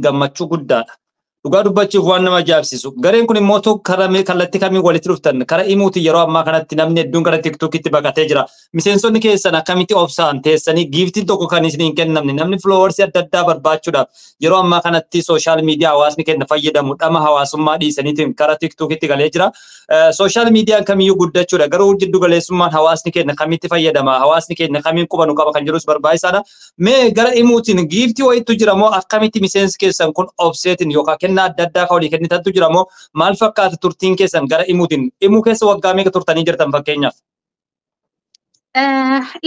gammachuu guddaadha. Dhugaa dubbachuuf waan nama ajaa'ibsiisu. Gareen kun immoo kallattii kamiin walitti dhuftan karaa himuuti yeroo ammaa kanatti namni hedduun gara TikTokitti baqatee jira. Miseensonni keessan akkamitti obsaan teessanii giiftiin tokko kan isin hin kennamne namni flowers adda addaa barbaachuudhaaf yeroo ammaa kanatti sooshaal miidiyaa hawaasni kenna fayyadamu dhama hawaasummaa dhiisaniitiin karaa TikTokitti galee jira. Sooshaal miidiyaan kamiyyuu guddachuudha garuu jiddu galeessummaan hawaasni kenna kamitti fayyadama hawaasni kenna kamiin qubanu qaba kan jirus barbaachisaadha. Mee gara himuutiin giiftii wayiitu jira moo akkamitti miseensi keessan kun obseetiin yookaan adda addaa ka walii kennitantu jira moo maal fakkaata turtiin keessan gara himuutiin himuu keessa waggaa meeqa turtanii jirtan fakkeenyaaf?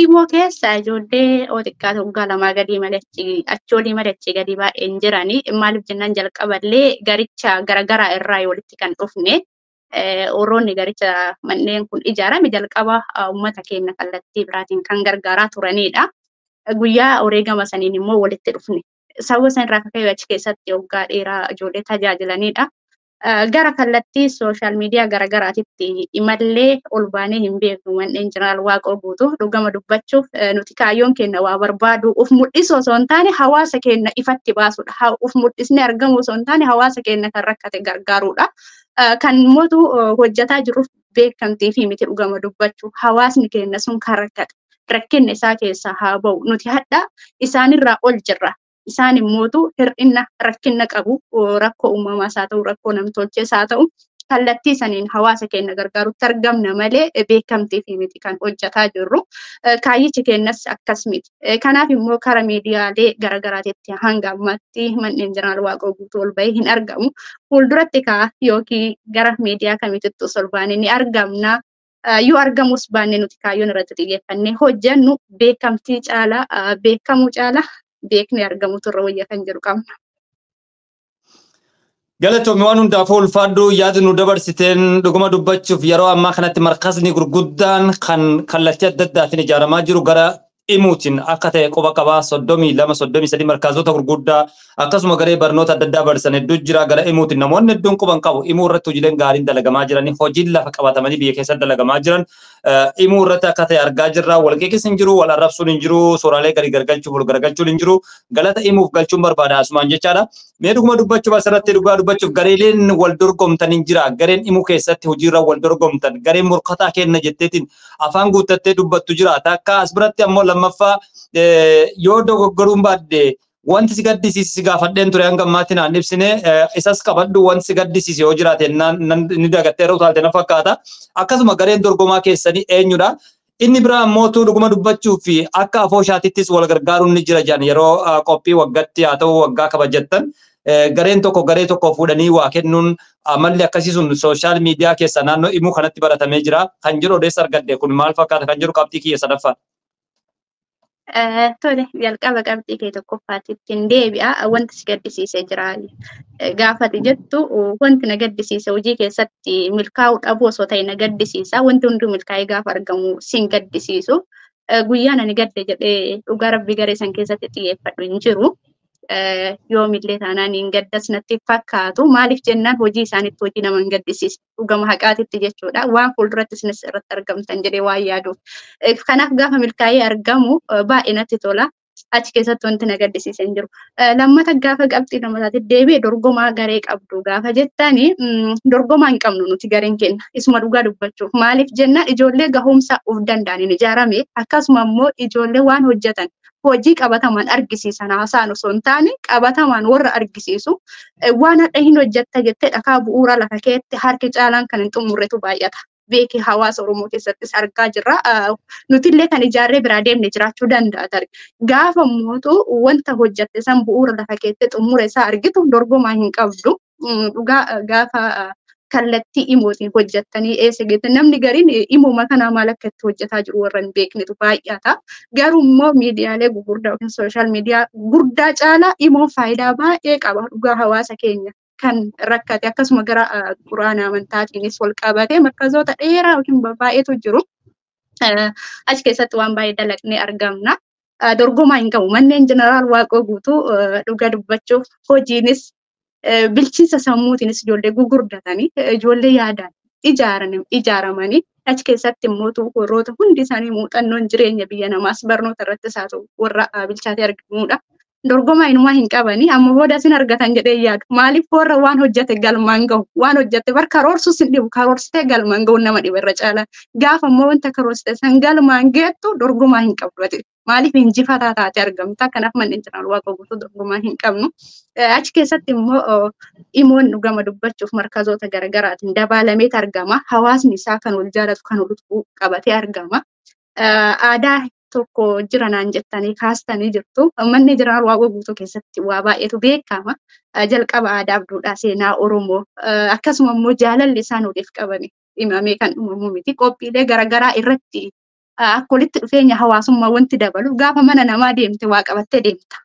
Himuu keessa ijoollee xiqqaatu waggaa lamaa gadii malachi achoolii malachi gadi baay'een jiranii maaliif jennaan jalqaballee garicha garagaraa irraa walitti kan dhufne warroonni garicha manneen kun ijaarame jalqaba uummata keenya kallattii biraatiin kan gargaaraa turanidha. Guyyaa wareegama saniin immoo walitti dhufne. Sababa san irraa ka'ee achi keessatti waggaa dheeraa ijoollee tajaajilanidha. Gara kallattii sooshaal miidiyaa garagaraatitti imallee ol baanee hin beeknu manneen jeneraal Waaqoo guutuu dhugama dubbachuuf nuti kaayyoon keenya waa barbaadu uf mul'isu osoo hin taane hawaasa keenya ifatti baasudha. Uf mul'isnee argamu osoo hin taane hawaasa keenya kan rakkate gargaarudha. Kan mootu hojjetaa jiruuf beekamtii fi miti dhugama dubbachuuf hawaasni keenya sun kan rakkate rakkinni isaa keessaa haa ba'u nuti hadha isaanirraa ol jirra. Isaan immootu hir'ina rakkina qabu rakkoo uumamaas haa ta'u rakkoo namtolchees haa ta'u kallattii saniin hawaasa keenya gargaarutti argamna malee beekamtii fi miti kan hojjetaa jirru. Kaayyichi keenyas akkas miti. Kanaaf immoo karaa miidiyaalee garagaraatitti hanga ammaatti manneen jeneraal Waaqoo guutuu ol bahee hin argamu. Fuulduratti yookiin gara miidiyaa kamitittu ol baanee ni argamna. Yoo argamus baannee nuti kaayyoon irratti xiyyeeffannee hojjennu beekamtii caalaa beekamuu caalaa beekni argamu turre wayya kan jedhu qabna. Galatoomii waan hundaaf ulfaadhu yaada nu dabarsiteen dhuguma dubbachuuf yeroo ammaa kanatti markasni gurguddaan kan kallattii adda addaatiin ijaaramaa jiru gara himuutiin akka ta'e quba qabaa 32-33 markaazota gurguddaa akkasuma garee barnoota adda addaa barsiisan hedduu jira gara himuutiin namoonni hedduun quban qabu himuu irratti hojiileen gaariin dalagamaa jiranii hojiin lafa qabatamanii biyya keessatti dalagamaa jiran himuu irratti akka ta'e argaa jirra walqeeqis hin jiru wal arrabsuun hin jiru suuraalee garii gargalchuuf wal gargalchuun hin jiru galata himuuf galchuun barbaada asumaan jechaadha. Mee dhuguma dubbachuuf asirratti dhugaa dubbachuuf gareeleen wal dorgomtan hin jira gareen himuu keessatti hojiirra wal dorgomtan gareen morkataa kenna jetteetiin afaan guuttattee dubbattu jira akka as biratti ammoo lammaffaa yoo dogoggoruun baadde wanti si gaddisiisi gaafadheen ture hanga ammatti naan ibsine isas qabadhu wanti si gaddisiisi yoo jiraate ni dagattee yeroo utaalte na fakkaata akkasuma gareen dorgomaa keessanii eenyudha. Inni biraa mootuu dhuguma dubbachuu fi akka afooshaatittis wal gargaaruun ni jira jedhan yeroo qophii waggaatti haa ta'u waggaa kabajattan gareen tokko garee tokko fuudhanii waa kennuun amalli akkasii sun sooshaal miidiyaa keessa naannoo himuu kanatti baratamee jira kan jiru odeessa argadde kun maal fakkaata kan jiru qabxii kiyya sadaffaa. Tole jalqaba qabxii kee tokkoffaatitti hin deebi'a wanti si gaddisiisee jira gaafati jettu wanti na gaddisiise hojii keessatti milkaa'uu dhabuu osoo ta'e na gaddisiisa wanti hunduu milkaa'ee gaafa argamu sin gaddisiisu guyyaan ani gadde jedhee dhugaa rabbii garee san keessatti xiyyeeffadhu hin jiru yoomillee taanaan hin gaddas natti fakkaatu maaliif jennaan hojii isaanitti hojii nama hin gaddisiisu dhugama haqaatitti jechuudha waan fuulduratti isinis irratti argamtan jedhee waan yaaduuf kanaaf gaafa milkaa'ee argamu baay'ee natti tola achi keessatti wanti na gaddisiise hin jiru. Lammata gaafa qabxii namataatti deebi'ee dorgomaa garee qabdu gaafa jettani dorgomaa hin qabnu nuti gareen keenya isuma dhugaa dubbachuuf maaliif jennaan ijoollee gahumsa of danda'aniin ijaarame akkasuma immoo ijoollee waan hojjetan hojii qabatamaan argisiisan haasaan osoo hin taane qabatamaan warra argisiisu waan hadha hin hojjetta jettee dhakaa bu'uura lafa keetti harki caalaan kan hin xumurretu baay'ata. Beekee hawaasa Oromoo keessattis argaa jirra. Nutillee kan ijaarree biraa deemne jiraachuu danda'a tarii. Gaafa mootu wanta hojjette san bu'uura lafa keetti xumura isaa argitu dorgomaa hin qabdu. Dhugaa gaafa kallattii himuutiin hojjettanii eessa geette namni gariin himuma kanaa maal akka itti hojjetaa jiru warra hin beeknetu baay'ata. Garuu immoo miidiyaalee gurguddaa yookiin sooshaal miidiyaa gurguddaa caalaa himuun faayidaa baay'ee qaba dhugaa hawaasa keenya. Kan rakkate akkasuma gara quraana amantaatiinis wal qabatee markazoota dheeraa yookiin baay'eetu jiru. Achi keessatti waan baay'ee dalaqnee argamna. Dorgomaa hin qabu. Manneen jeneraal Waaqoo guutuu dhugaa dubbachuuf hojiinis bilchiinsa sammuutiinis ijoollee gurguddatanii ijoollee yaadaan ijaaramanii achi keessatti immoo warroota hundi isaanii muuxannoon jireenya biyya namaas barnoota irratti isaa ta'u warra bilchaatee argamudha. Dorgomaa inumaa hin qabanii amma booda isin argatan jedhee yaadu. Maaliif warra waan hojjete galmaan gahu waan hojjete bar karoorsus hin dhibu karoorsitee galmaan gahu nama dhiba irra caala. Gaafa immoo wanta karoorsite san galmaan geettu dorgomaa hin qabdu. Maaliif injifataa taate argamta. Kanaaf manneen jiraan waaqa guutuu dorgomaa hin qabnu. Achi keessatti immoo imoon dhugama dubbachuuf markazoota garaagaraatiin dabalamee argama. Hawaasni isaa kan wal jaalatu kan walitti qabatee argama. Aadaa tokko jiranaan jettanii kaastanii jirtu. Manni jiraan waaqa guutuu keessatti waa baay'eetu beekama. Jalqaba aadaa duudhaa seenaa Oromoo akkasuma immoo jaalalli isaan waliif qabani himamee kan uumamu miti. Qophiilee garaagaraa irratti akka walitti dhufeenya hawaasummaa wanti dabalu gaafa mana namaa deemte waa qabattee deemta.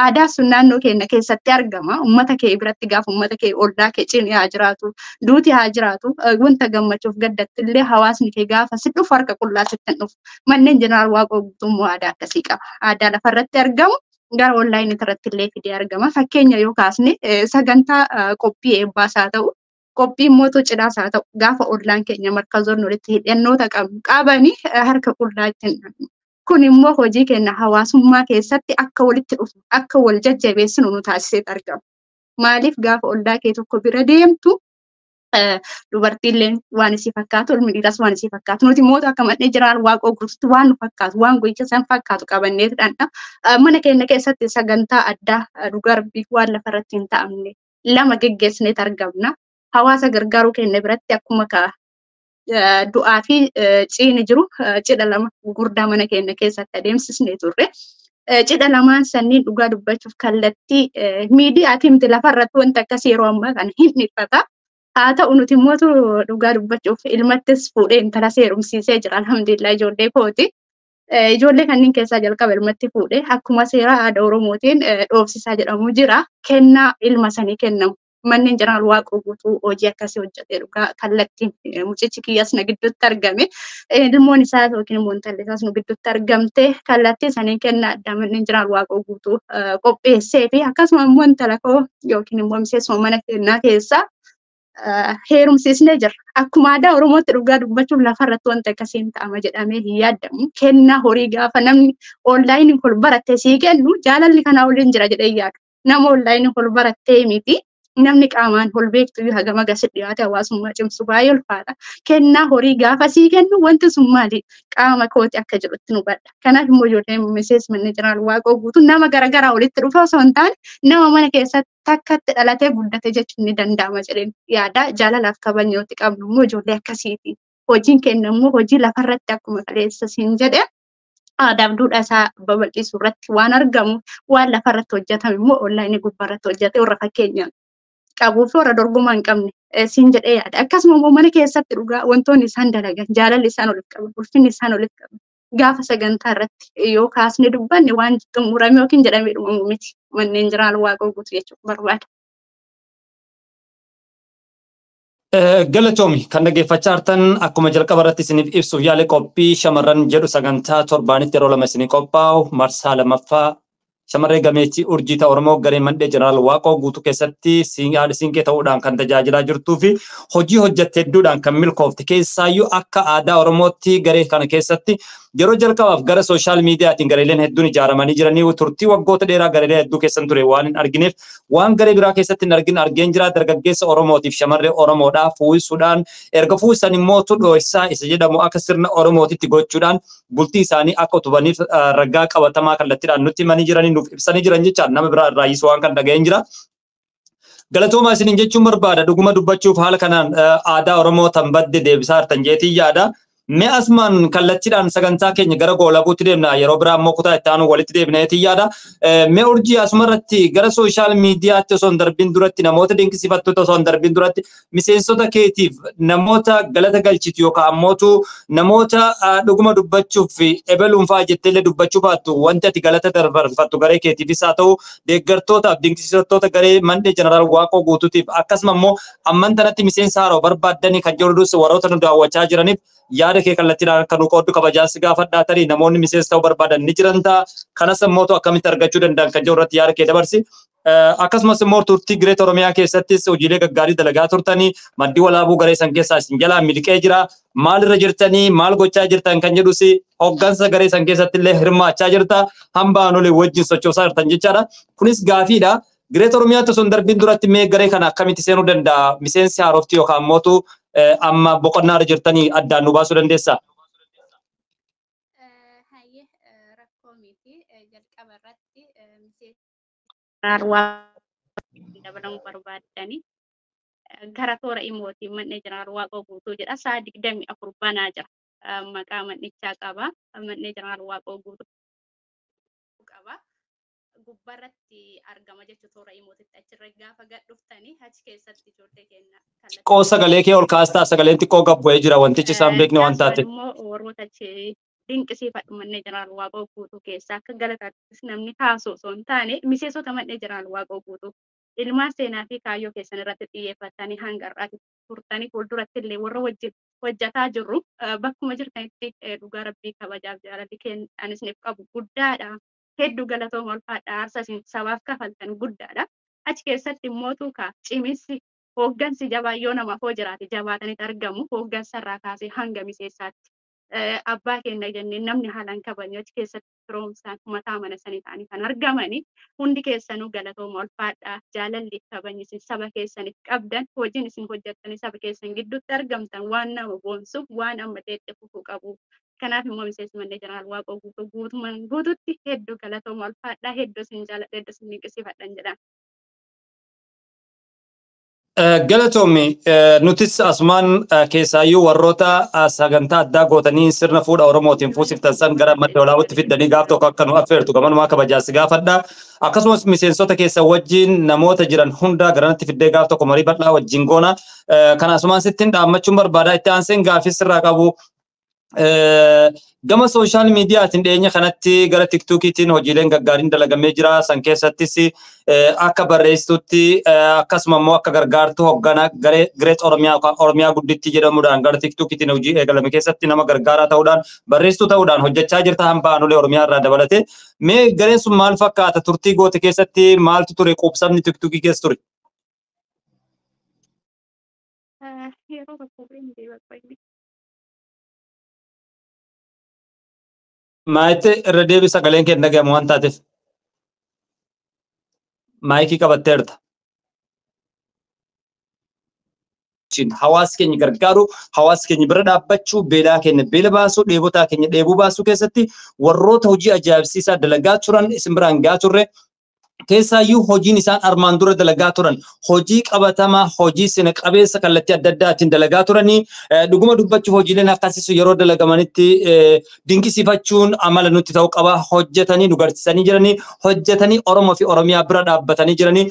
Aadaa sun naannoo keenya keessatti argama. Uummata kee biratti gaafa uummata kee ollaa kee cinii haa jiraatu, duuti haa jiraatu, wanta gammachuuf gaddatti illee hawaasni kee gaafa si dhufu harka qullaa sitti hin dhufu. Manneen jeneraal waaqa guutummaa aadaa akkasii qaba. Aadaa lafarratti argamu gara onlaayinii irratti illee fidee argama. Fakkeenya yoo kaasne sagantaa qophii eebbaas haa ta'u, qophii mootuu cidhaas haa ta'u gaafa ollaan keenya markazoonni walitti hidhannoota qabanii harka qullaa ittiin kun immoo hojii keenya hawaasummaa keessatti akka walitti dhufu akka wal jajjabeessinu nu taasisee argama. Maaliif gaafa ollaa kee tokko bira deemtu dubartiilleen waan isii fakkaatu ilmi dhiiras waan isii fakkaatu nuti immoo akka manneen jiraan waaqa guutuutti waan nu fakkaatu waan gocha san fakkaatu qabannee fidhanna. Mana keenya keessatti sagantaa addaa dhugarbii waan lafarratti hin taa'amne lama geggeessnee argamna. Hawaasa gargaaruu keenya biratti akkuma du'aa fi ciini jiru cidha lama gurguddaa mana keenya keessatti adeemsisnee turre. Cidha lamaan sanniin dhugaa dubbachuuf kallattii miidiyaatiin lafarratti wanta akkasii yeroo ammaa kana hin dhiphata. Haa ta'u nuti immoo dhugaa dubbachuuf ilmattis fuudhee intala seerumsiisee jira. Alhamdulillah ijoollee kooti. Ijoollee kanneen keessaa jalqaba ilmatti fuudhee akkuma seera aadaa Oromootiin dhoofsisaa jedhamu jira. Kennaa ilma sanii kennamu. Manneen jiraan waaqa guutuu hojii akkasii hojjetee dhugaa kallattiin mucichi kiyyaas na gidduutti argame. Ilmoon isaa yookiin immoo intalli isaas nu gidduutti argamte kallattii saniin kennaa addaa manneen jiraan waaqa guutuu qopheessee fi akkasuma immoo intala koo yookiin immoo miseensuma mana keenyaa keessaa heerumsiisnee jira. Akkuma aadaa Oromootti dhugaa dubbachuuf lafarratti wanta akkasiin ta'ama jedhamee hin yaadamu. Kennaa horii gaafa namni onlaayinii ol barattee sii kennu jaalalli kanaa waliin jira jedhee yaadu. Nama onlaayinii ol barattee miti. Namni qaamaan ol beektu hagam agarsiis dhiyaate hawaasummaa cimsu baay'ee ulfaata. Kennaa horii gaafa sii kennu wanti sun maali? Qaama kooti akka jedhutti nu badha. Kanaaf immoo ijoolleen miseensota manneen jiraan waaqa guutuu nama garaagaraa walitti dhufa osoo hin taane nama mana keessatti takkatti dhalatee guddate jechuun ni danda'ama jedheen yaada. Jaalalaaf kabajnootti qabnu immoo ijoollee akkasiiti. Hojiin keenya immoo hojii lafarratti akkuma kaleessa siin jedhe aadaaf duudhaa isaa babal'isuu irratti waan argamu waan lafarratti hojjetame immoo onlaayinii gubbaarratti hojjete warra fakkeenyaan. Qabuuf warra dorgomaa hin qabne siin jedhee yaada. Akkasuma immoo mana keessatti dhugaa wantoonni isaan dalagan jaalalli isaan walitti qaban ulfinni isaan walitti qaban gaafa sagantaa irratti yoo kaasne dubbanne waan xumurame yookiin jedhamee dhumamu miti. Manneen jiraan waaqa guutuu jechuun barbaada. Galatoomi kan dhaggeeffachaa jirtan akkuma jalqaba irratti isiniif ibsuuf yaale qophii shamarran jedhu sagantaa torbaanitti yeroo lama isinii qophaa'u marsaa lamaffaa shamarree gameettii urjii ta'e Oromoo garee mandhee jeneraal waaqoo guutuu keessatti yaada siinqee ta'uudhaan kan tajaajilaa jirtuu fi hojii hojjette hedduudhaan kan milkoofte keessaayyuu akka aadaa Oromootti garee kana keessatti yeroo jalqabaaf gara sooshaal miidiyaatiin gareeleen hedduun ijaaramanii jiranii turtii waggoota dheeraa gareelee hedduu keessan ture waan hin argineef waan garee biraa keessatti hin argin argeen jira dargaggeessa Oromootiif shamarree Oromoodhaa fuusuudhaan erga fuusan immoo tudhoosaa isa jedhamu akka sirna Oromootitti gochuudhaan bultii isaanii akka utubaniif ragaa qabatamaa kallattiidhaan nutti himanii jiranii nuuf ibsanii jiran jechaan nama biraa irraa waan kan dhaga'een jira. Galatoomaa isiniin jechuun barbaada dhuguma dubbachuuf haala kanaan aadaa Oromoo tan badde deebisaa jirtan jeetii yaada. Mee asmaan kallattiidhaan sagantaa keenya gara goolabuutti deemna yeroo biraa immoo kutaa itti aanu walitti deebineetii yaada. Mee urjii asumarratti gara sooshaal miidiyaatti osoo hin darbiin duratti namoota dinqisiifattoota osoo hin darbiin duratti miseensota keetiif namoota galata galchitu yookaan ammootu namoota dhuguma dubbachuuf ebeluun fa'aa jetteellee dubbachuu baattu wanti ati galata darbarfattu garee keetiifis haa ta'u deeggartootaaf dinqisiifattoota garee mandhee jeneraal waaqoo guutuutiif akkasuma immoo amman tanatti miseensa haaroo barbaaddanii kan jedhu warroota nu daawwachaa jiraniif yaada kee kallattiidhaan kan qooddu kabajaas gaafadhaa tarii namoonni miseensa ta'uu barbaadan ni jiran ta'a kanas immoo akkamitti argachuu danda'an kan jedhu irratti yaada kee dabarsi akkasumas immoo turtii Gireet Oromiyaa keessattis hojiilee gaggaarii dalagaa turtanii maddii walaabuu garee san keessaa isin jalaa miliqee jira. Maalirra jirtanii maal gochaa jirtan kan jedhus hooggansa garee san keessatti illee hirmaachaa jirta. Hambaan olii wajjin sochoosaa jirtan jechaadha. Kunis gaafiidha. Gireet Oromiyaatti osoo hin darbiin duratti mee garee kana akkamitti seenuu danda'a? Miseensi haaroftii yookaan mootu amma boqonnaarra jirtanii addaan nu baasuu dandeessaa? Hayyee rakkoo miti jalqaba irratti miseensa dabalamuu barbaadanii gara toora imootiin man'ee jeneraal Waaqoo Guutuu jedha. Sa'a 24 banaa jira. Maqaa man'ichaa qaba. Man'ee jeneraal Waaqoo Guutuu qaba. Gubbarratti argama jechuun toora imootitti achirra gaafa gad dhuftanii achi keessatti ijoollee keenya xiqqoo sagalee kee ol kaastaa sagaleen xiqqoo gabbu'ee jira wantichi isaan beekne waan taate. Immoo warroota achi dinqisiifadhu man'ee jeneraal Waaqoo Guutuu keessaa akka galataattis namni kaasuu osoo hin taane miseensota man'ee jeneraal Waaqoo Guutuu ilmaan seenaa fi kaayyoo keessan irratti xiyyeeffatanii hanga har'aatti turtanii fuulduratti illee warra wajjin hojjataa jirru bakkuma jirtanitti dhugaa rabbii kabajaaf jaalalli kennan isiniif qabu guddaadha. Hedduu galatooma ulfaadha. Aarsaa isin sabaaf kafaltan guddaadha. Achi keessatti immoo ciminsi hooggansi jabaa yoo namaaf hoo jiraate jabaatanitti argamu hooggansa irraa kaasee hanga miseensaatti. Abbaa keenya jennee namni haalaan kabajnu achi keessatti firoomsaan mataa mana sanii ta'anii kan argamani. Hundi keessanuu galatooma ulfaadha. Jaalalli kabajni isin saba keessaniif qabdan hojiin isin hojjettanii saba keessan gidduutti argamtan waan nama boonsuuf waan amma ta'etti fufuu qabu. Kanaaf immoo miseensi man'ee jeneraal Waaqoo Guutuu guutumaan guututti hedduu galatooma ulfaadha. Hedduu isin jaaladha. Hedduu isin dinqisiifadhan jedhan. Galatoomii nutis asumaan keessaayyuu warroota sagantaa addaa gootanii sirna fuudha Oromootiin fuusiftan san gara madda olaanootti fiddanii gaaf tokko akka nu affeertu gamanumaa kabajaasi gaafadha. Akkasumas miseensota keessa wajjin namoota jiran hunda garanatti fiddee gaaf tokko marii bal'aa wajjin goona. Kana asumaan sittiin dhaammachuun barbaada. Itti aanseen gaafii sirraa qabu. Gama sooshaal miidiyaatiin dhiyeenya kanatti gara tiktokiitiin hojiileen gaggaariin dalagamee jira. San keessattis akka barreessitutti akkasuma immoo akka gargaartuu hoogganaa garee Gireet Oromiyaa gudditti jedhamuudhaan gara tiktokiitiin hojii eegalame keessatti nama gargaaraa ta'uudhaan barreessituu ta'uudhaan hojjechaa jirta hambaan olee Oromiyaa irraa dabalate. Mee gareen sun maal fakkaata? Turtii goote keessatti maaltu ture? Quubsamni tiktokii keessa ture? Yeroo tokko beekni. Maayitti irra deebii sagaleen kee dhagahamu waan taateef maayikii qabatteerta. Hawaasa keenya gargaaru, hawaasa keenya bira dhaabbachuu, beelaa keenya beela baasuu, dheebotaa keenya dheebuu baasuu keessatti warroota hojii ajaa'ibsiisaa dalagaa turan isin biraan gahaa turre. Keessaayyuu hojiin isaan armaan dura dalagaa turan hojii qabatamaa hojii sina qabeessa kallattii adda addaatiin dalagaa turanii dhuguma dubbachuuf hojiileen akkasiisu yeroo dalagamanitti dinqisiifachuun amala nutti ta'uu qaba. Hojjetanii nu garsiisanii jiranii hojjetanii Oromoo fi Oromiyaa bira dhaabbatanii jiranii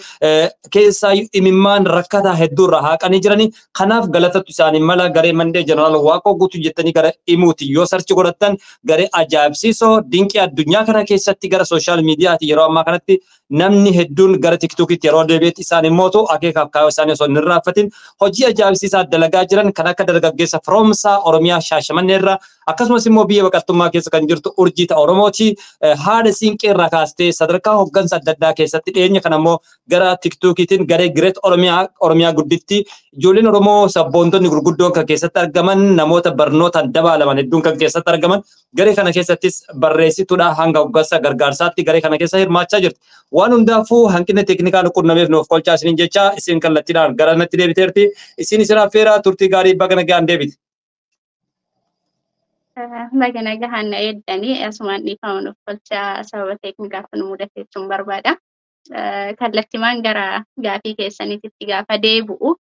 keessaayyuu imimmaan rakkataa hedduurraa haaqanii jiranii kanaaf galatatu isaanii mala garee mandee jeneraal Waaqoo Guutuu jettanii gara himuuti yoo sarchi godhattan garee ajaa'ibsiisoo dinqii addunyaa kana keessatti gara sooshaal miidiyaati yeroo ammaa kanatti namni hedduun gara tiktokiitti yeroo deebi'etti isaan immoo akeekaaf kaayoo isaanii osoo hin irraanfatin hojii ajaa'ibsiisaa dalagaa jiran kan akka dargaggeessa firoomsaa Oromiyaa Shaashamannee irraa akkasumas immoo biyya baqattummaa keessa kan jirtu urjii ta'a Oromooti haadha siinqee irraa kaastee sadarkaa hooggansa adda addaa keessatti dhiyeenya kana immoo gara tiktokiitiin garee Gireet Oromiyaa gudditti ijoolleen Oromoo sabboontonni gurguddoon kan keessatti argaman namoota barnootaan dabaalaman hedduun kan keessatti argaman garee kana keessattis barreessituudha hanga hooggansa gargaarsaatti garee kana keessa hirmaachaa jirti. Waan hundaafuu hanqina teeknikaa qunnameef nuuf qolchaa isiniin jecha isin kallattiidhaan gara natti deebiteerti. Isin affeeraa turtii gaarii baga nagaan deebite. Baga nagaan eeddanii asumaan dhiifama nuuf qolchaa sababa teeknikaaf nu mudate jechuun barbaada. Kallattiimaan gara gaafii keessaniitti gaafa deebi'u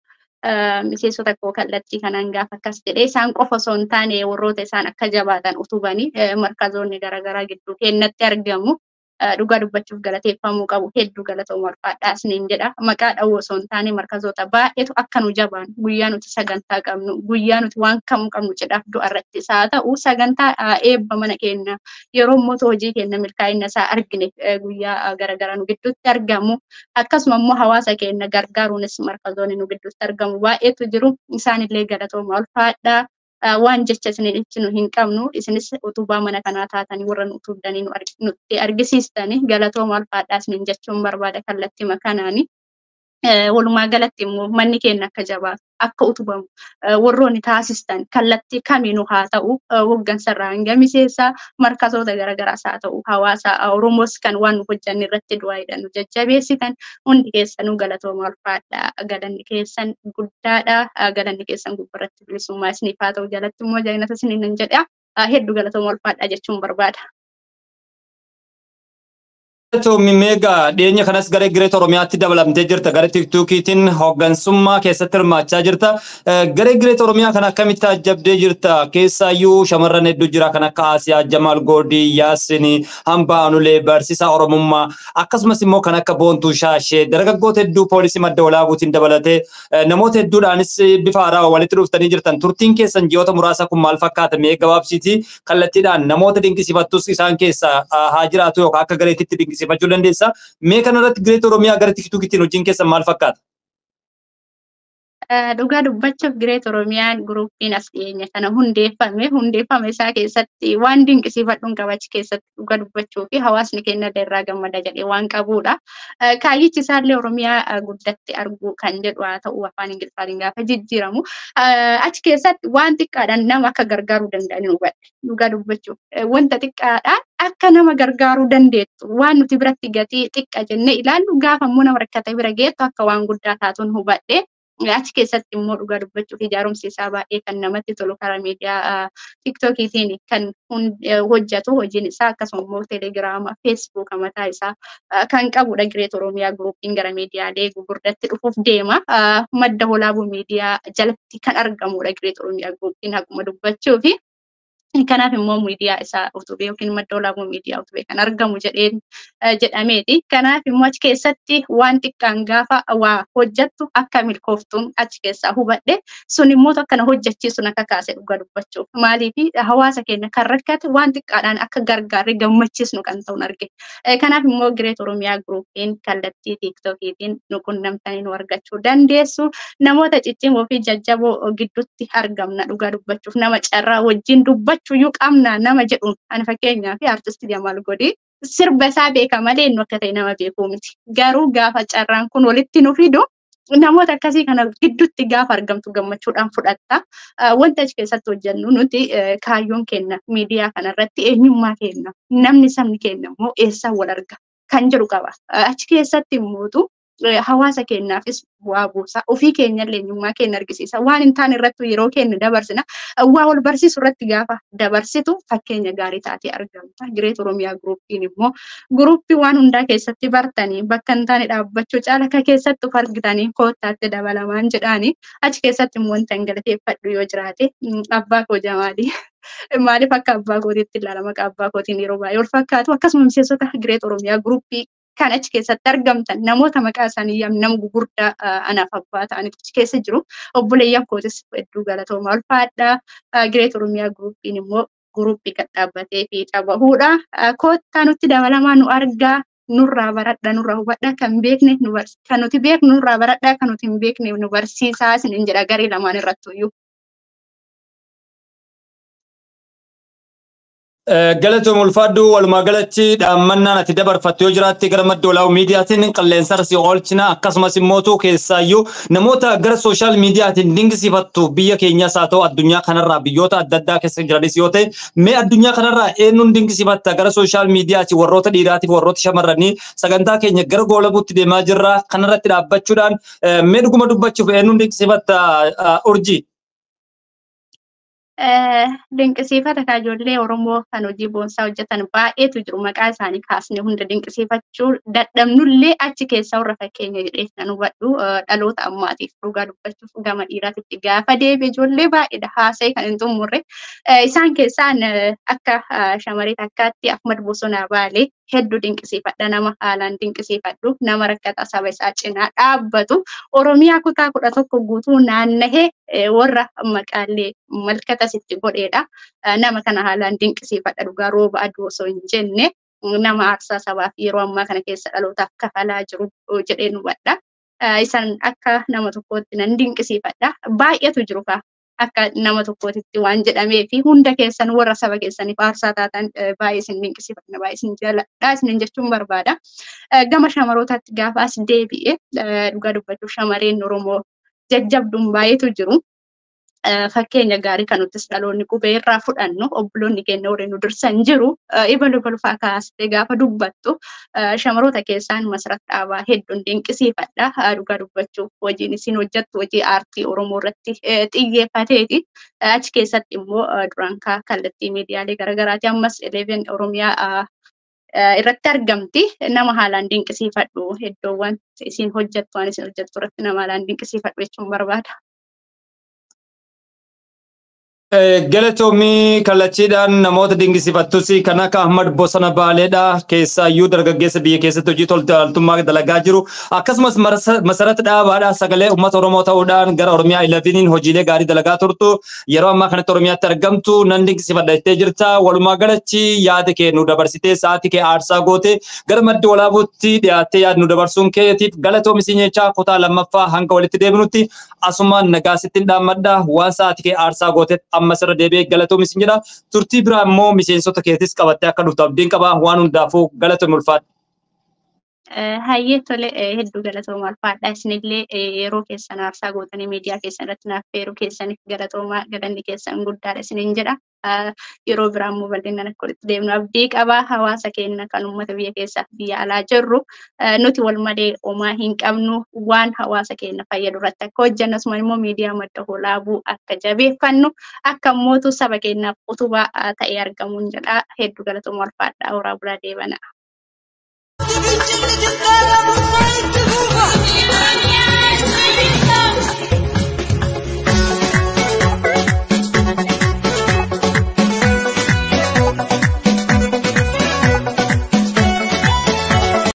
miseensota koo kallattii kanaan gaafa akkas jedhee isaan qofa osoo hin taane warroota isaan akka jabaatan utubanii markazoonni garaagaraa gidduu keenyatti argamu. Dhugaa dubbachuuf galateeffamuu qabu hedduu galatooma ulfaadhaa isiniin jedha. Maqaa dhawuu osoo hin taane markazoota baay'eetu akka nu jabaan guyyaa nuti sagantaa qabnu guyyaa nuti waan kamuu qabnu jedhaaf du'a irratti isaa ta'u sagantaa eebba mana keenya yeroo mootu hojii keenya milkaa'ina isaa argine guyyaa garaagaraa nu gidduutti argamu akkasuma immoo hawaasa keenya gargaaruunis markazoonni nu gidduutti argamu baay'eetu jiru isaanillee galatooma ulfaadhaa. waan jecha isin itti hin qabnu isinis utubaa mana kanaa taatanii warra nu utubdanii nutti argisiistanii galatooma ulfaadhaa isiniin jechuun barbaada kallattii makanaani. Walumaa galatti immoo manni keenya akka jabaatu akka utubamu warroonni taasistan kallattii kamiinuu haa ta'u hoggansarraa hanga miseensa markazoota garagaraas haa ta'u hawaasa Oromoos kan waan nu hojjanne irratti du'aadhaan nu jajjabeessitan hundi keessanuu galatooma ulfaadhaa galanni keessan guddaadha galanni keessan gubbarratti bilisummaa isiniif haa ta'u jalatti immoo jaallata isiniin jedha hedduu galatooma ulfaadhaa jechuun barbaada. Mimega dhiyeenya kanas gara Gireet Oromiyaatti dabalamtee jirta gara tiktokiitiin hoggansummaa keessatti hirmaachaa jirta gara Gireet Oromiyaa kan akkamitti ajjabdee jirta keessaayyuu shamarran hedduu jira kan akka Asiyaa Jamaal Goodii Yaasini Hambaanulee barsiisaa Oromummaa akkasumas immoo kan akka Boontuu Shaashee dargaggoota hedduu poolisii madda walaabuutiin dabalatee namoota hedduudhaanis bifa haaraa walitti dhuftanii jirtan turtiin keessan ji'oota muraasa kun maal fakkaata mee gabaabsiitii kallattiidhaan namoota dinqisiifattus isaan keessaa haa jiraatu yookaan akka gareetitti dinqisiifachuu dandeessa mee kanarratti Gireet Oromiyaa gara tiktokiitiin hojiin keessan maal fakkaata? Dhugaa dubbachuuf Gireet Oromiyaan guruupiin as dhiyeenya kana hundeeffame isaa keessatti waan dinqisiifadhuun qabachi keessatti dhugaa dubbachuu fi hawaasni keenya irraa gammada jedhee waan qabudha. Kaayyichi isaallee Oromiyaa guddatti arguu kan jedhu haa ta'u afaan Ingiliffaatiin gaafa jijjiiramu achi keessatti waan xiqqaadhaan nama akka gargaaruu danda'an hubadhe dhugaa dubbachuuf wanta xiqqaadhaan akka nama gargaaruu dandeettu waan nuti biratti gatii xiqqa jennee ilaallu gaafa immoo nama rakkate bira geettu akka waan guddaa taatuun hubadhe. Achi keessatti immoo dhugaa dubbachuuf ijaarumsi isaa baay'ee kan namatti tolu karaa miidiyaa tiktokiitiin kan hojjetu hojiin isaa akkasuma immoo teelegiraama feesbuuka mataa isaa kan qabudha. Gireet Oromiyaa guruupiin gara miidiyaalee gurguddatti dhufuuf deema madda walaabuu miidiyaa jalatti kan argamudha. Gireet Oromiyaa guruupiin akkuma dubbachuufi. Kanaaf immoo miidiyaa isaa utubee yookiin madda walaabuu miidiyaa utubee kan argamu jedhameeti. Kanaaf immoo achi keessatti waan xiqqaan gaafa waa hojjettu akka milkooftuun achi keessaa hubadhe sun immoo akkana hojjechiisuun akka kaase dhugaa dubbachuuf maaliif hawaasa keenya kan rakkate waan xiqqaadhaan akka gargaarre gammachiisnu kan ta'uun arge. Kanaaf immoo Gireet Oromiyaa guruupiin kallattii tiktokiitiin nu qunnamtanii nu argachuu dandeessu. Namoota ciccimoo fi jajjaboo gidduutti argamna dhugaa dubbachuuf nama carraa wajjin dubbachuu Chuyu qabna nama jedhuun ani fakkeenyaaf artistii Jamaal Goodii sirba isaa beeka malee inni akka ta'e nama beekuu miti. Garuu gaafa carraan kun walitti nu fidu namoota akkasii kana gidduutti gaafa argamtu gammachuudhaan fudhatta. Wanta achi keessatti hojjennu nuti kaayyoon keenya miidiyaa kanarratti eenyummaa keenya namni sabni keenya immoo eessaa wal arga kan jedhu qaba. Achi keessatti immoo hawaasa keenyaafis waa buusa ofii keenyallee eenyummaa keenya argisiisa waan hin taane irratti yeroo keenya dabarsina waa wal barsiisu irratti gaafa dabarsitu fakkeenya gaarii taatee argamta. Gireet Oromiyaa guruupiin immoo guruupii waan hundaa keessatti bartanii bakka hin taane dhaabbachuu caalaka keessatti of argitanii koottaatti dabalamaan jedhaanii achi keessatti immoo wanta hin galateeffadhu yoo jiraate abbaa koo Jamaalii. Maaliif akka abbaa kootiitti ilaalama abbaa kootiin yeroo baay'ee wal fakkaatu akkasuma miseensota Gireet Oromiyaa guruupii kan achi keessatti argamtan namoota maqaa isaanii nama gurguddaa anaaf abbaa ta'anitu achi keessa jiru. Obboleeyyan kootis hedduu galatooma ulfaadhaa. Gireet Oromiyaa guruupiin immoo guruupii kan dhaabbatee fi taphahuudha. Koottaa nutti dabalamaa nu argaa nurraa baradha nurraa hubadha kan beekne nu kan nuti beeknu nurraa baradha kan nuti hin beekne nu barsiisaa isiniin jedha garee lamaan irratti iyyuu. Galatoom ulfaadhu walumaa galatti dhaammannaan ati dabarfattu yoo jiraatte gara madda walaabuu miidiyaatiin qilleensarra si oolchina akkasumas immoo keessaayyuu namoota gara sooshaal miidiyaatiin dinqisiifattu biyya keenyas haa ta'u addunyaa kanarraa biyyoota adda addaa keessa jiranis yoo ta'e mee addunyaa kanarraa eenyuun dinqisiifatta gara sooshaal miidiyaatiin warroota dhiiraatiif warroota shamarranii sagantaa keenya gara goolabuutti deemaa jirra kanarratti dhaabbachuudhaan mee dhuguma dubbachuuf eenyuun dinqisiifatta urjii? Dinqisiifata ijoollee Oromoo kan hojii boonsaa hojjetan baay'eetu jiru maqaa isaanii kaasnee hunda dinqisiifachuu dadhabnullee achi keessaa warra fakkeenya jedhee kan hubadhu dhaloota ammaatiif dhugaa dubbachuuf gama dhiiraatitti gaafa deebi'e ijoollee baay'eedha haasa'e kan hin xumurre isaan keessaan akka shamarree takkaatti Ahmad Bosonaa Baalee hedduu dinqisiifadha nama haalaan dinqisiifadhu nama rakkata saba isaa cinaa dhaabbatu Oromiyaa kutaa 11 guutuu naannahee warra maqaalee malkata sitti godheedha. Nama kana haalaan dinqisiifadha dhugaa rooba aduu osoo hin jenne nama aarsaa sabaaf yeroo ammaa kana keessa dhalootaaf kafalaa jiru jedhee hubadha. Isaan akka nama tokkootti nan dinqisiifadha. Baay'eetu jiru akka nama tokkootitti waan jedhamee fi hunda keessan warra saba keessaniif aarsaa taatan baay'ee isin dinqisiifadha baay'ee isin jaaladha isin jechuun barbaada. Gama shamarootaatti gaafa as deebi'e dhugaa dubbachuuf shamarreen Oromoo jajjabduun baay'eetu jiru. Fakkeenya gaarii kan nutis dhaloonni qubee irraa fudhannu obboloonni keenya warreen nu dursan jiru ibalu balfaa kaastee gaafa dubbattu shamarroota keessaan Masrat Dhaabaa hedduun dinqisiifadha. Dhugaa dubbachuuf hojiin isin hojjettu hojii aartii Oromoo irratti xiyyeeffateeti. Achi keessatti immoo duraan kallattii miidiyaalee garaagaraati ammas 11 Oromiyaa irratti argamti. Nama haalaan dinqisiifadhu hedduuwwan isin hojjettu waan isin hojjettu irratti nama haalaan dinqisiifadhu jechuun barbaada. Galatoomii kallachiidhaan namoota dinqisiifattus kan akka Ahmad Bosona Baaleedha keessaayyuu dargaggeessa biyya keessatti hojii toltummaa dalagaa jiru akkasumas Masarat Dhaabaadha sagalee uummata Oromoo ta'uudhaan gara Oromiyaa 11 hojiilee gaarii dalagaa turtu yeroo ammaa kanatti Oromiyaatti argamtu nan dinqisiifadha jettee jirta walumaa galatti yaada kee nu dabarsitee sa'aatii kee aarsaa goote gara maddi walaabuutti dhiyaattee yaada nu dabarsuun keetiif galatoomi siinjechaa kutaa lammaffaa hanga walitti deebinutti asumaan nagaa sittiin dhaammadha waan sa'aatii kee aarsaa goote amma sirra deebi'ee galatoomi siin jedha turtii biraa immoo miseensota keetis qabattee akka dhuftu abdiin qaba waan hundaafuu galatoomi ulfaadha. Hayyee tole hedduu galatooma ulfaadha isinillee yeroo keessan aarsaa gootanii miidiyaa keessan irratti naaf feeruu keessaniif galatooma galanni keessan guddaadha isiniin jedha. Yeroo biraa immoo bal'inaan akka walitti deemnu abdii qaba hawaasa keenya kan uummata biyya keessaaf biyya alaa jirru nuti wal malee homaa hin qabnu waan hawaasa keenya fayyadu irratti akka hojjennu asuma immoo miidiyaa madda olaabuu akka jabeeffannu akka mootu saba keenyaaf utubaa ta'ee argamuun jedha hedduu galatooma ulfaadha horaa bulaa deebana.